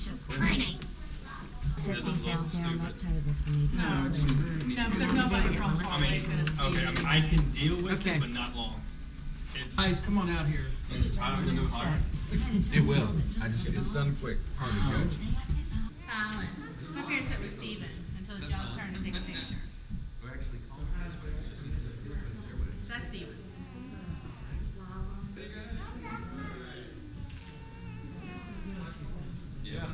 so pretty. Set these out there on that table for me. No, because nobody from Paul is gonna see Okay, it. I can deal with Okay. it, but not long. Guys, come on out here. It will. It's done quick. Hard to judge. Colin, come here and sit with Steven until it's y'all's turn to take a picture. We're actually calling So that's Steven. Yeah.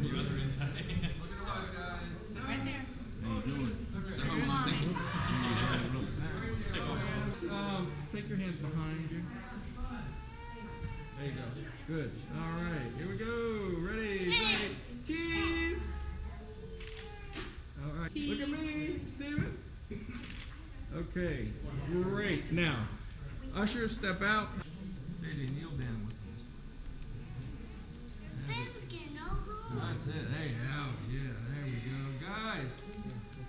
You other inside. Sit right there. Take your hands behind you. There you go. Good. All right. Here we go. Ready? Cheese. Cheese. All right. Look at me, Steven. Okay. Great. Now, usher, step out. JJ, kneel down with this. Baby's getting all good. That's it. Hey, now, yeah, there we go. Guys,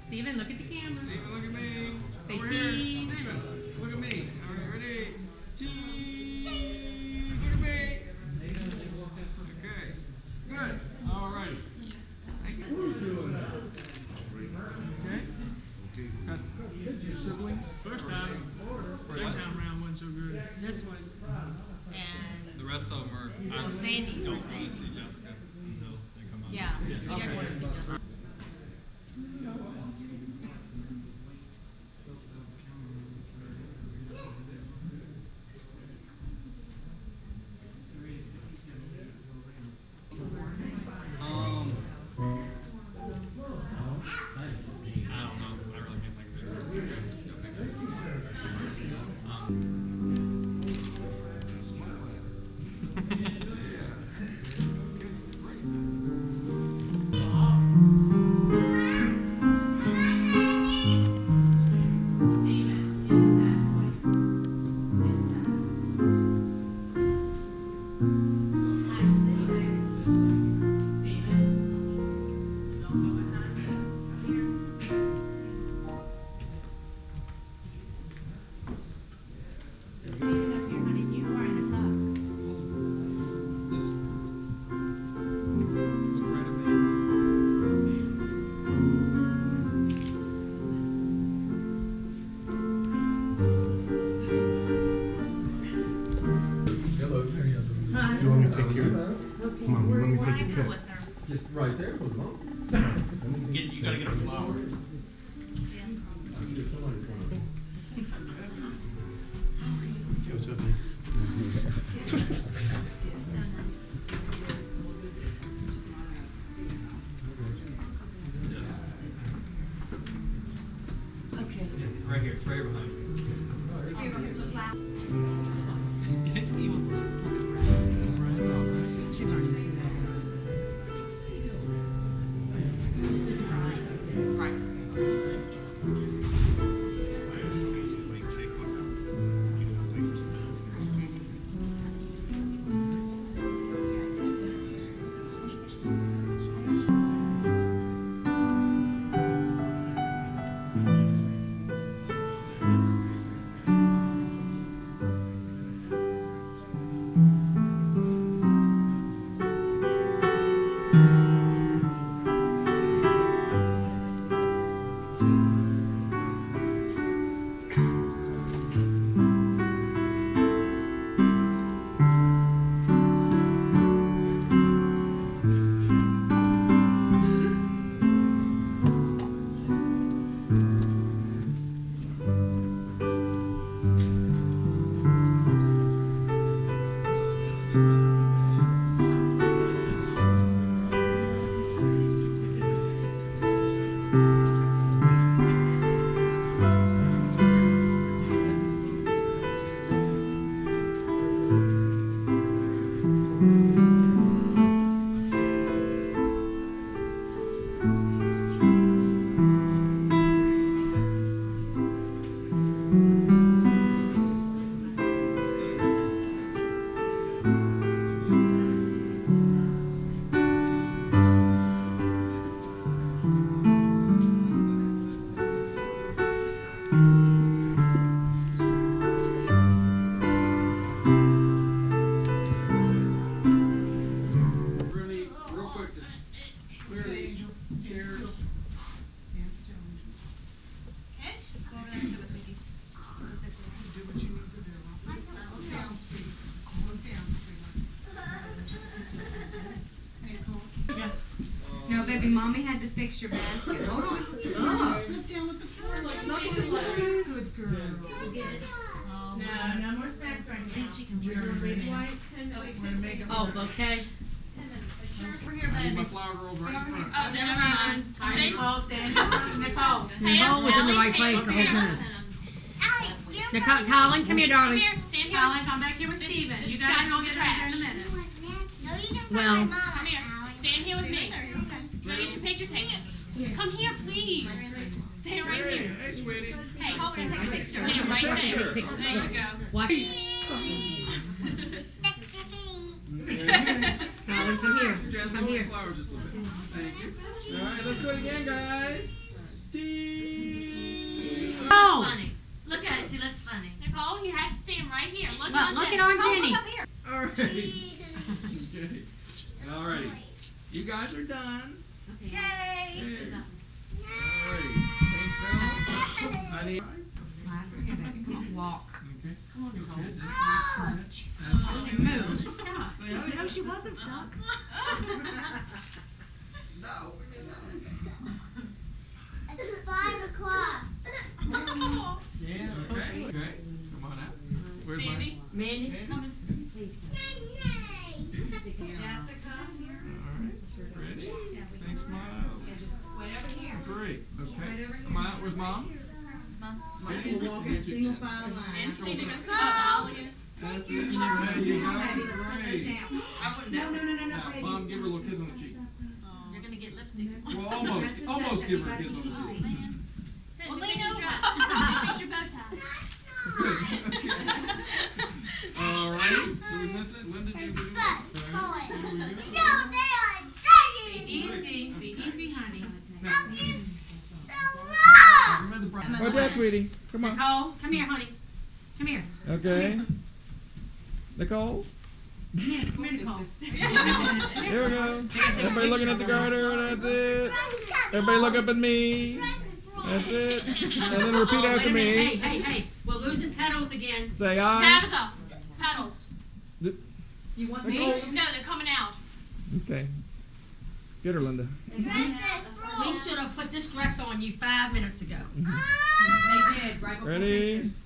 Steven, look at the camera. Steven, look at me. Say Over here. cheese. Steven, look at me. All right, ready? Cheese. Look at me. Okay. Good. All right. Thank you. Who's doing that? Okay. Got your siblings? First time. Second time round wasn't so good. This one. And The rest of them are. Oh, Sandy, Don't we're want saying. to see Jessica until they come out. yeah, he doesn't want to see Justin. I don't know. I really can't think of it. Steven, it's that voice. It's that. Hi, Steven. Steven. Don't go behind us. Come here. Stand up here, honey. You are in a tux. Just look right at me. Hello. You want me to take care of it? Come on, you want me to take your pet? With her. Just right there was long. You gotta get a flower. What's up, man? Yes. Okay. Right here. It's right behind you. She's already Clear the chairs. Stand still. Okay. Go over there and sit with Mickey. Go sit there. Do what you need to do. Look down, sweetie. Look down, sweetie. Hey, Cole. No, baby, mommy had to fix your basket. Hold on. Look down at the floor. Good girl. No, no more snacks right now. At least she can We're gonna Baby. wait 10 minutes. We're gonna make them. Oh, okay. 10 minutes. We're here, I need my baby. flower rolls right in front. Oh, never mind. All right, Stay. Nicole, stand here. Nicole. Nicole was in the right place the whole time. Nicole, Colin, come here, Come darling. here, stand here. Colin, come back here with This- Steven. this You guy guys are don't gonna get trash. her here in a minute. Well, Come here. Stand here with me. Now get your picture taken. Come here, please. Stay right Hey, here. hey, sweetie. Hey, Nicole, we're gonna take a picture. stand right there. Picture. There you go. watch. Colin, come here. Jasmine, Come hold the here. flowers just a little bit. Thank you. All right, let's do it again, guys. Steve. Oh, Funny. Look at it. She looks funny. Nicole, you have to stand right here. Look well, on look Jenny. at our Jenny. All right. Okay. All right. You guys are done. Yay. All right. Thanks, Phil. I need. Slide her here, baby. Come on, walk. Okay. Come on, Nicole. Good. Just turn it. That's it. Move. Stop. Say hi. No, she wasn't stuck. No. It's 5 o'clock. Yeah. Okay. Okay. Come on out. Where's my? Mandy. Mandy, Mandy? come in. Jessica. All right. Ready? Thanks, Mom. Just wait over here. Great. Okay. Come on out. Where's Mom? Ready? We'll walk in a single file line. Need to go see Al again. That's it. There you go. Baby, let's put those Great. down. I wouldn't No, no, no, no, no, Now, baby. Mom, give her a little kiss on the cheek. You're gonna get lipstick. Well, almost give her a kiss on the cheek. Hey, well, fix your dress. Fix your bow tie. Good. Okay. All right. Did we miss it? Linda, did we do it? Sorry. Did we do it? Be easy. Be easy, honey. Remember the bride. What's that, sweetie? Come on. Nicole, come here, honey. Come here. Okay. Nicole. Come here, Nicole. Here we go. Everybody looking at the garter. That's it. Everybody look up at me. That's it. And then repeat Oh, after wait a minute. Hey, me. hey, hey. We're losing petals again. Say aye. Tabitha. Petals. You want Nicole. me? No, they're coming out. Okay. Get her, Linda. We should have put this dress on you 5 minutes ago. They did, right before Ready? pictures.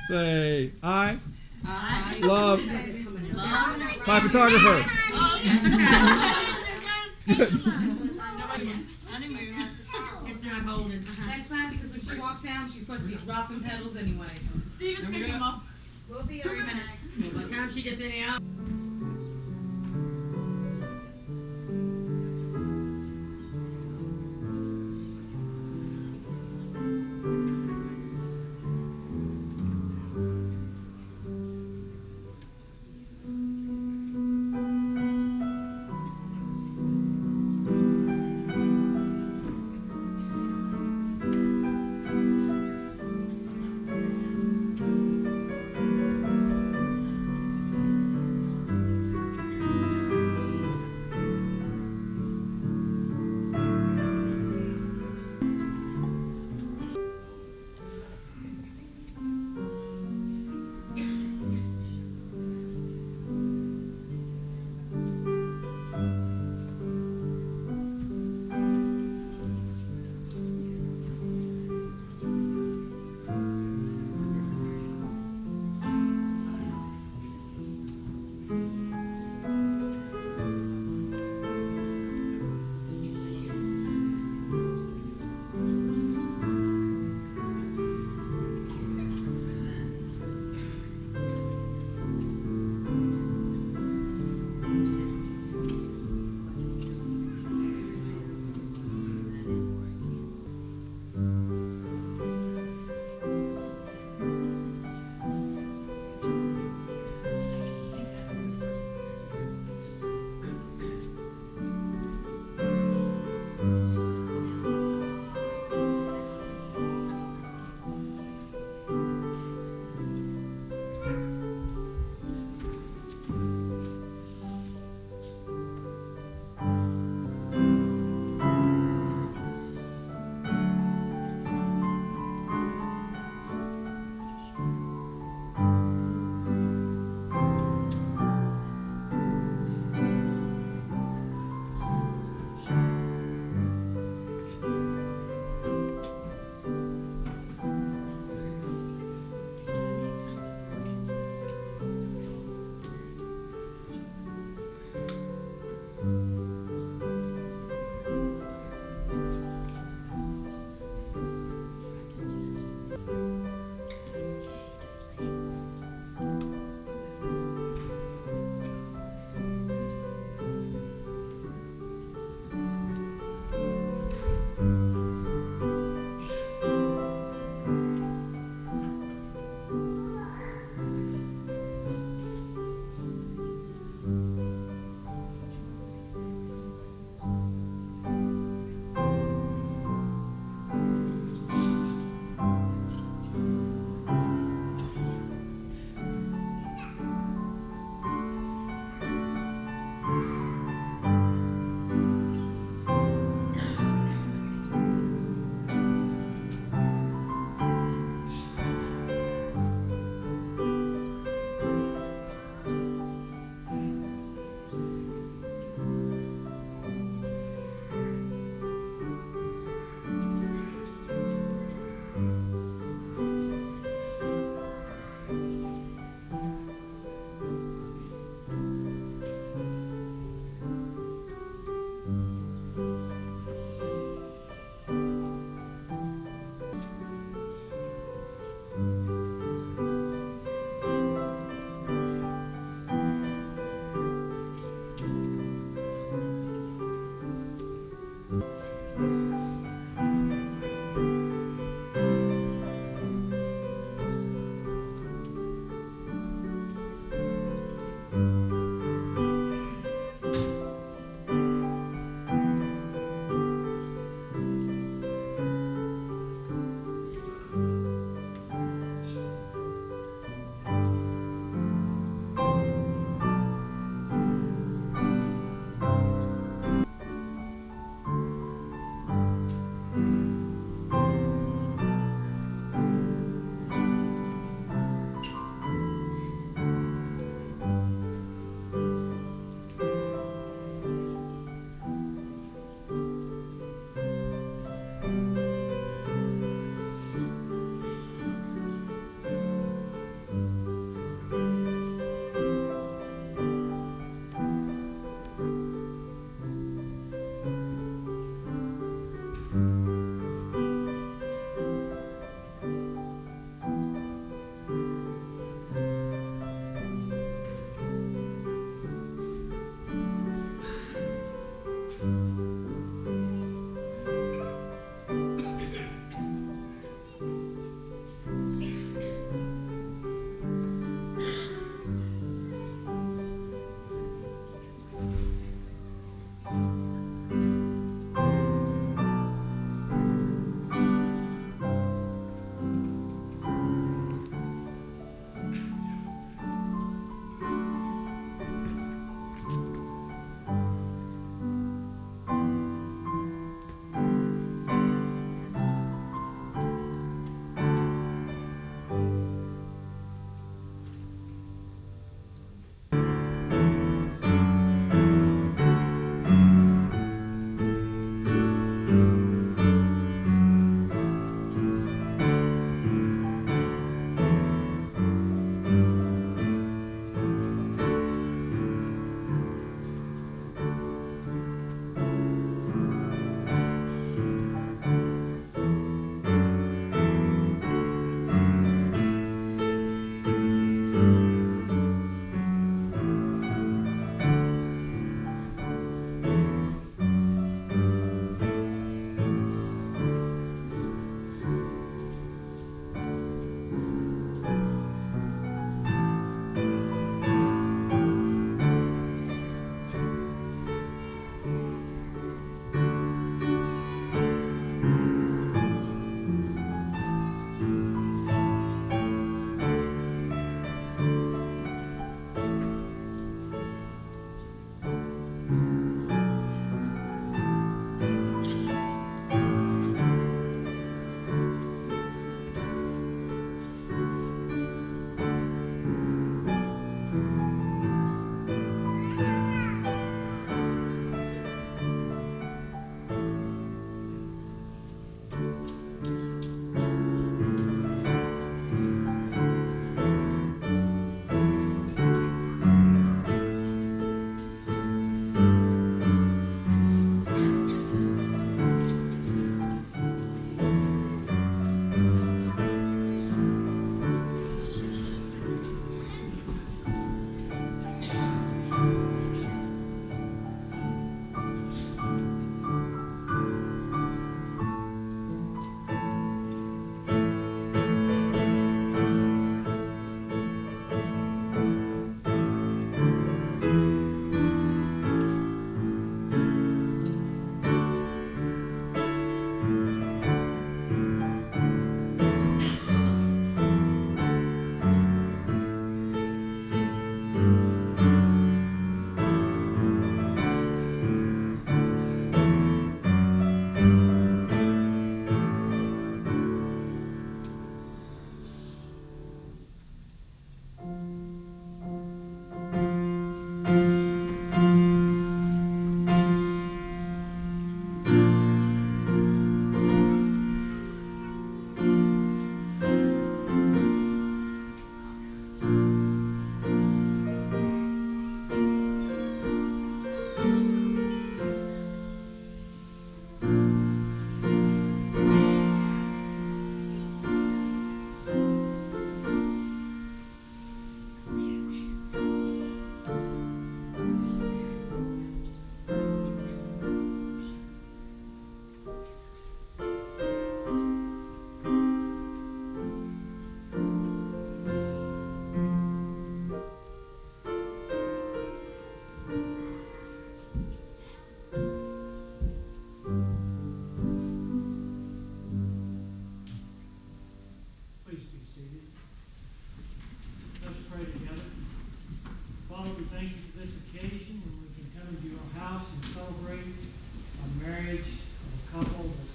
Say aye. Aye. Love. Love. My photographer. It's not holding. That's fine, because when she walks down, she's supposed to be dropping petals anyways. Steven's Then we picking them got- up. We'll be 3 minutes. By the time she gets in the out.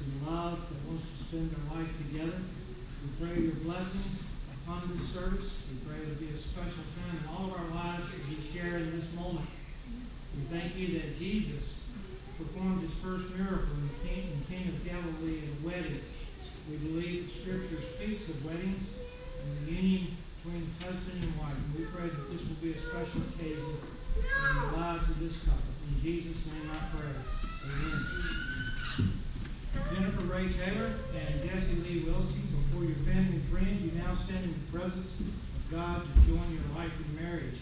in love that wants to spend their life together. We pray your blessings upon this service. We pray it'll be a special time in all of our lives that we share in this moment. We thank you that Jesus performed his first miracle in Cana of Galilee at a wedding. We believe that Scripture speaks of weddings and the union between husband and wife. And we pray that this will be a special occasion in the lives of this couple. In Jesus' name I pray. Amen. Jennifer Ray Taylor and Jesse Lee Wilson, before your family and friends, you now stand in the presence of God to join your life in marriage.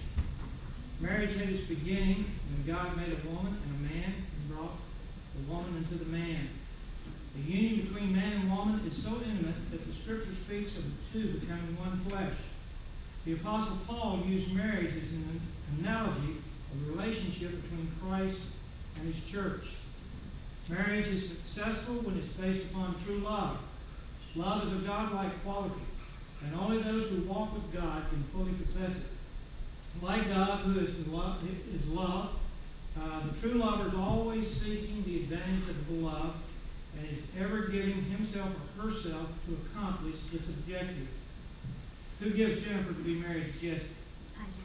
Marriage had its beginning when God made a woman and a man and brought the woman into the man. The union between man and woman is so intimate that the Scripture speaks of the two becoming one flesh. The Apostle Paul used marriage as an analogy of the relationship between Christ and his church. Marriage is successful when it's based upon true love. Love is a godlike quality, and only those who walk with God can fully possess it. Like God, who is love, the true lover is always seeking the advantage of the beloved and is ever giving himself or herself to accomplish this objective. Who gives Jennifer to be married to Jesse? I do.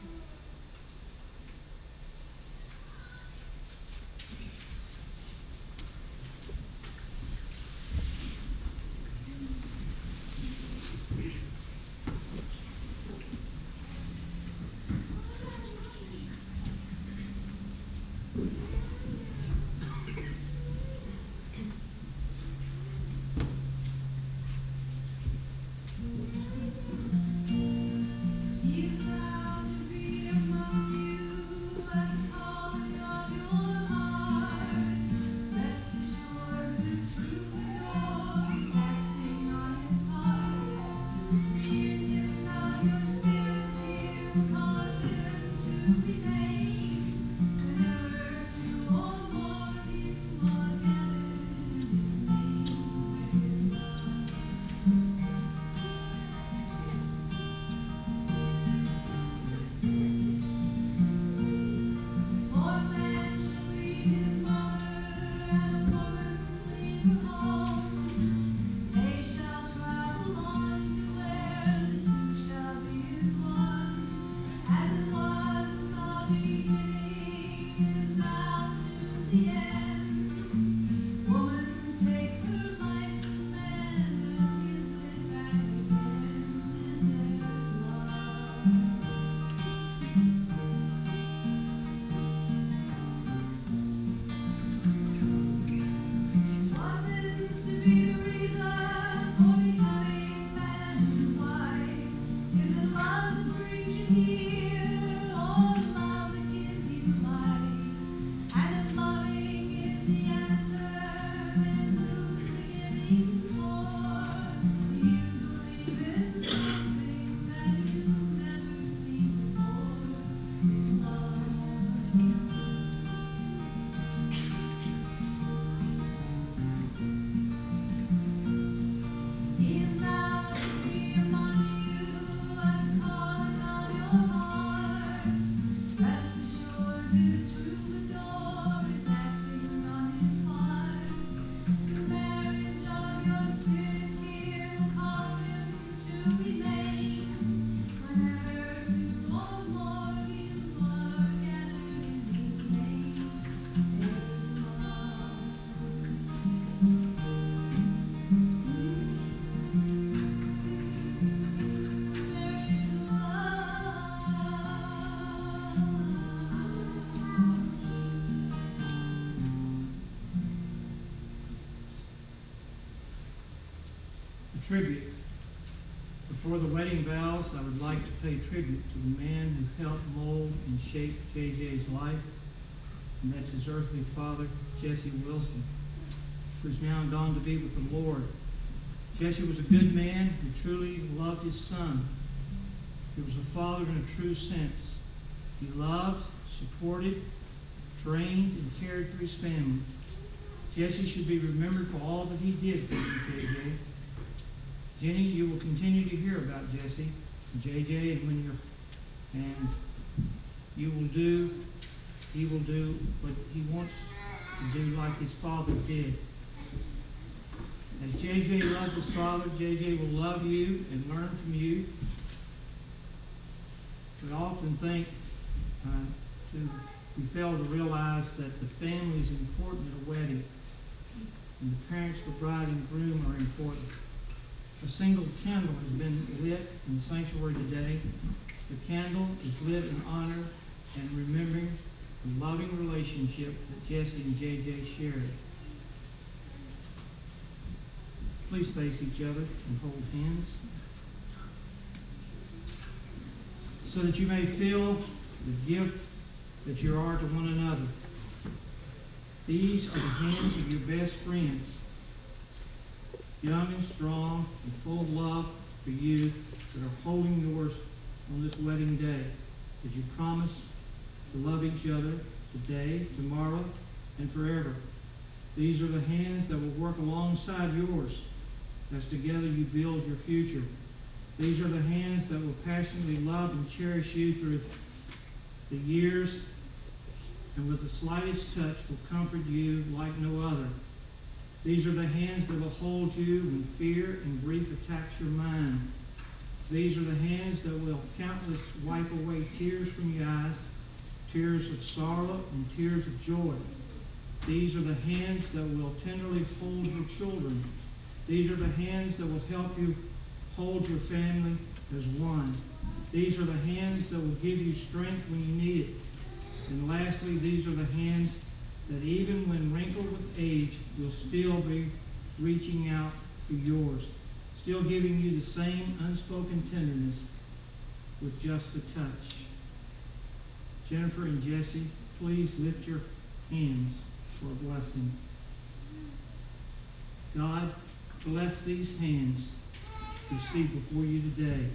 Tribute. Before the wedding vows, I would like to pay tribute to the man who helped mold and shape JJ's life, and that's his earthly father, Jesse Wilson, who's now gone to be with the Lord. Jesse was a good man who truly loved his son. He was a father in a true sense. He loved, supported, trained, and cared for his family. Jesse should be remembered for all that he did for you, JJ. Jenny, you will continue to hear about Jesse, JJ, and he will do what he wants to do like his father did. As JJ loved his father, JJ will love you and learn from you. We often think we fail to realize that the family is important at a wedding, and the parents, the bride and groom are important. A single candle has been lit in the sanctuary today. The candle is lit in honor and remembering the loving relationship that Jesse and JJ shared. Please face each other and hold hands so that you may feel the gift that you are to one another. These are the hands of your best friends, young and strong and full of love for you, that are holding yours on this wedding day as you promise to love each other today, tomorrow, and forever. These are the hands that will work alongside yours as together you build your future. These are the hands that will passionately love and cherish you through the years, and with the slightest touch will comfort you like no other. These are the hands that will hold you when fear and grief attacks your mind. These are the hands that will countless wipe away tears from your eyes, tears of sorrow and tears of joy. These are the hands that will tenderly hold your children. These are the hands that will help you hold your family as one. These are the hands that will give you strength when you need it. And lastly, these are the hands that even when wrinkled with age will still be reaching out for yours, still giving you the same unspoken tenderness with just a touch. Jennifer and Jesse, please lift your hands for a blessing. God, bless these hands you see before you today.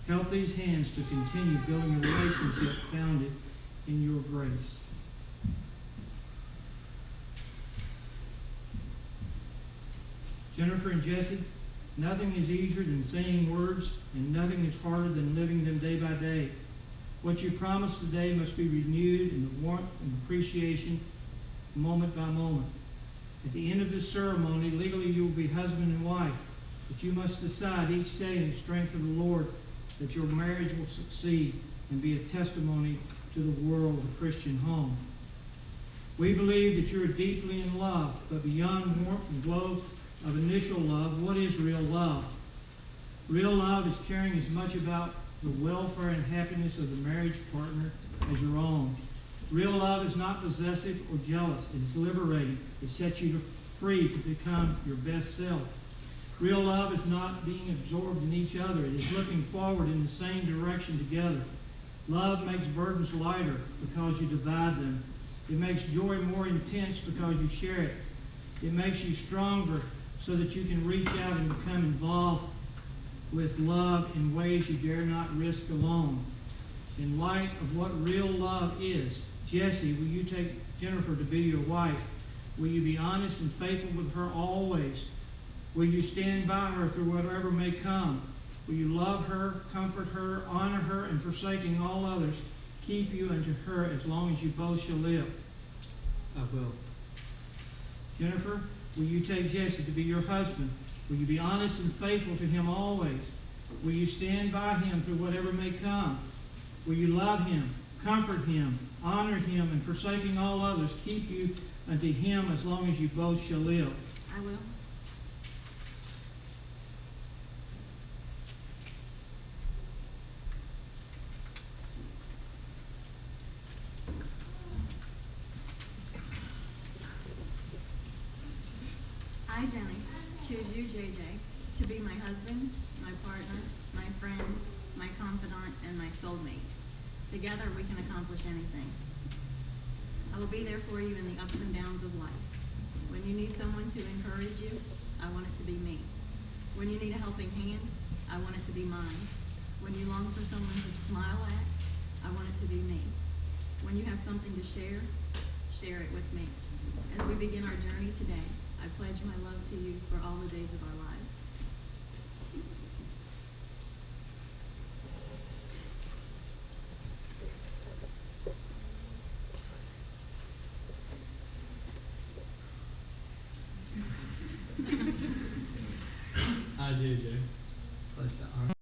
Help these hands to continue building a relationship founded in your grace. Jennifer and Jesse, nothing is easier than saying words, and nothing is harder than living them day by day. What you promise today must be renewed in the warmth and appreciation moment by moment. At the end of this ceremony, legally you will be husband and wife, but you must decide each day in the strength of the Lord that your marriage will succeed and be a testimony to the world of a Christian home. We believe that you are deeply in love, but beyond warmth and glow of initial love, what is real love? Real love is caring as much about the welfare and happiness of the marriage partner as your own. Real love is not possessive or jealous. It is liberating. It sets you free to become your best self. Real love is not being absorbed in each other. It is looking forward in the same direction together. Love makes burdens lighter because you divide them. It makes joy more intense because you share it. It makes you stronger so that you can reach out and become involved with love in ways you dare not risk alone. In light of what real love is, Jesse, will you take Jennifer to be your wife? Will you be honest and faithful with her always? Will you stand by her through whatever may come? Will you love her, comfort her, honor her, and forsaking all others, keep you unto her as long as you both shall live? I will. Jennifer, will you take Jesse to be your husband? Will you be honest and faithful to him always? Will you stand by him through whatever may come? Will you love him, comfort him, honor him, and forsaking all others, keep you unto him as long as you both shall live? I will. I, Jenny, choose you, JJ, to be my husband, my partner, my friend, my confidant, and my soulmate. Together we can accomplish anything. I will be there for you in the ups and downs of life. When you need someone to encourage you, I want it to be me. When you need a helping hand, I want it to be mine. When you long for someone to smile at, I want it to be me. When you have something to share it with me. As we begin our journey today, I pledge my love to you for all the days of our lives. I do, Jay. Bless your heart.